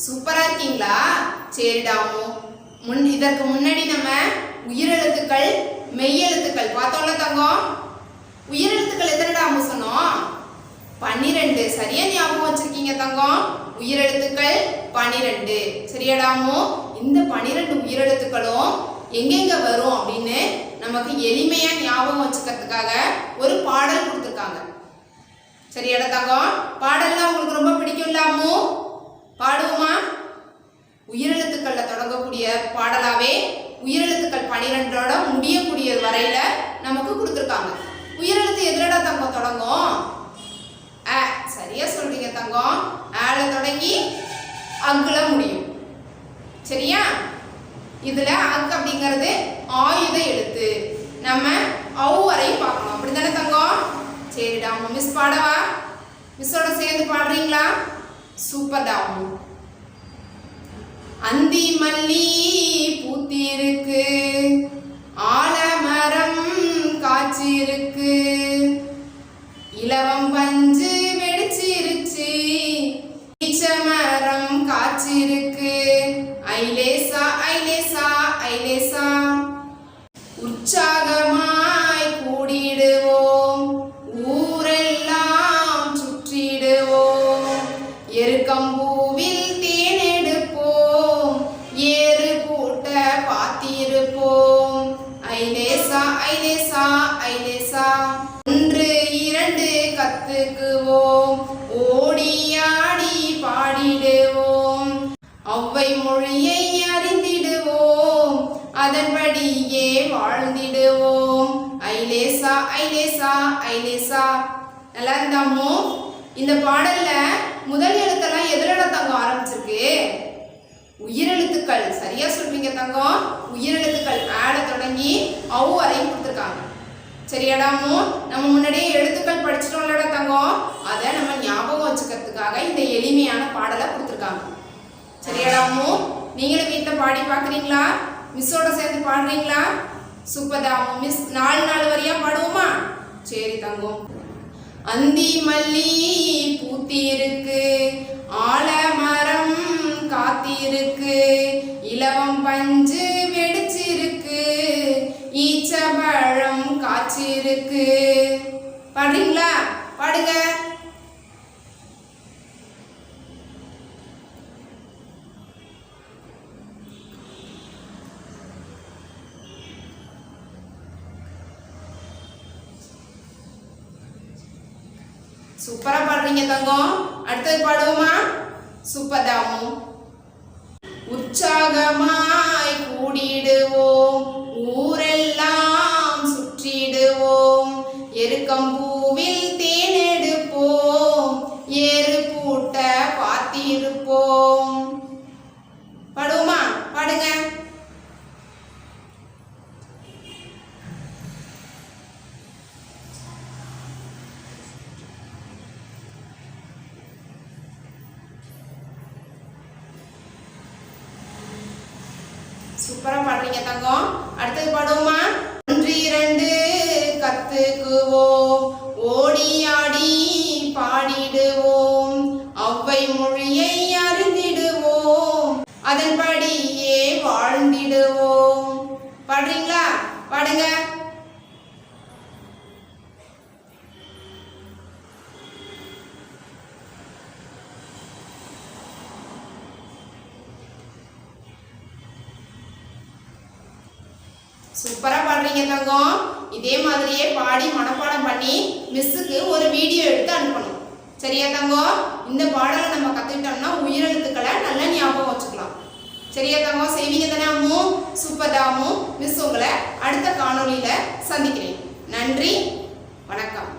சூப்பரா இருக்கீங்களா? சரிடாமோ. இதற்கு முன்னாடி நம்ம உயிரெழுத்துக்கள் மெய்யெழுத்துக்கள் பார்த்தோம்ல தங்கம். உயிரெழுத்துக்கள் எத்தனைடாமோ சொன்னோம்? 12. சரியா ஞாபகம் வச்சிருக்கீங்க தங்கம். உயிரெழுத்துக்கள் 12. சரியாடாமோ? இந்த 12 உயிரெழுத்துக்களும் எங்கெங்க வரும் அப்படின்னு நமக்கு எளிமையா ஞாபகம் வச்சுக்கிறதுக்காக ஒரு பாடல் கொடுத்துருக்காங்க. சரியாடா தங்கம்? பாடல்லாம் உங்களுக்கு ரொம்ப பிடிக்கும்லாமோ? பாடுவோமா? உயிரெழுத்துக்கள்ல தொடங்கக்கூடிய பாடலாவே உயிரெழுத்துக்கள் 12ஓட முடியக்கூடிய வரையில நமக்கு கொடுத்துருக்காங்க. உயிரெழுத்து எதுலடா தங்கம் தொடங்கும்? அ. சரியா சொல்றீங்க தங்கம். ஆல தொடங்கி அங்குல முடியும். சரியா? இதுல அக் அப்படிங்கிறது ஆயுத எழுத்து. நம்ம ஔ வரையும் பார்க்கணும். அப்படித்தானே தங்கம்? சரிடா மிஸ் பாடவா? மிஸ்ஸோட சேர்ந்து பாடுறீங்களா? சூப்பர் டாமு. அந்தி மல்லி பூத்திருக்கு, ஆலமரம் காய்ச்சிருக்கு, இலவம் பஞ்சு வெடிச்சிருச்சு, ஈச்சமரம் காய்ச்சிருக்கு, ஐலேசா ஐலேசா ஐலேசா. உற்சாகமாய் கூடிடுவோம், ஊரெல்லாம் சுற்றிடுவோம், எருக்கம்பூவில் தேனெடுப்போம், ஏறு கூட்ட பார்த்திருப்போம், ஐலேசா ஐலேசா ஐலேசா. 1 2 கத்துக்குவோம், ஓடி ஆடி பாடிடுவோம், ஒவ்வை மொழியை அறிந்திடுவோம், அதன்படியே வாழ்ந்திடுவோம், ஐலேசா ஐலேசா ஐலேசா. நல்லா இருந்தாமோ? இந்த பாடல்ல முதல் எழுத்தெல்லாம் எதுலடா தங்கம் ஆரம்பிச்சிருக்கு? உயிரெழுத்துக்கள். சரியா சொல்றீங்க தங்கம். உயிரெழுத்துக்கள் ஆட தொடங்கி ஔ வரையும் கொடுத்துருக்காங்க. சரியாடாமோ? நம்ம முன்னாடியே எழுத்துக்கள் படிச்சிட்டோம்லடா தங்கம். அதை நம்ம ஞாபகம் வச்சுக்கிறதுக்காக இந்த எளிமையான பாடலை கொடுத்துருக்காங்க. சரியாடாமோ? நீங்களும் வீட்டில் பாடி பார்க்குறீங்களா? மிஸ்ஸோட சேர்ந்து பாடுறீங்களா? சூப்பர் தாமோ. மிஸ் 4 வரியா பாடுவோமா? சரி தங்கம். அந்தி மல்லி பூத்திருக்கு, ஆலமரம் காத்திருக்கு, இலவம் பஞ்சு வெடிச்சிருக்கு, ஈச்சபழம் காய்ச்சிருக்கு. பாடுறீங்களா? பாடுங்க. சூப்பரா பாடுறீங்க தங்கம். அடுத்தது பாடுவோமா? சூப்பர் தாமு. உற்சாகமாய் கூடிடுவோம், ஊரெல்லாம் சுற்றிடுவோம், எருக்கம்பூவில் தேனெடுப்போம், ஏறு பூட்ட பார்த்திருப்போம். பாடுவோமா? பாடுங்க. சூப்பரா பாடுறீங்க தங்கம். அடுத்தது பாடுவோமா? 1 2 கத்துக்குவோம், ஓடி ஆடி பாடிடுவோம், ஒவ்வை மொழியை அறிந்திடுவோம், அதன்படியே வாழ்ந்திடுவோம். பாடுறீங்களா? பாடுங்க. சூப்பரா பாடுறீங்க தங்கம். இதே மாதிரியே பாடி மனப்பாடம் பண்ணி மிஸ்ஸுக்கு ஒரு வீடியோ எடுத்து அனுப்பணும். சரியா தங்கம்? இந்த பாடலை நம்ம கத்துக்கிட்டோம்னா உயிரெழுத்துக்களை நல்லா ஞாபகம் வச்சுக்கலாம். சரியா தங்கம்? செய்வீங்க தானே அம்மு? சூப்பர் தாமு. மிஸ் உங்களை அடுத்த காணொலியில சந்திக்கிறேன். நன்றி, வணக்கம்.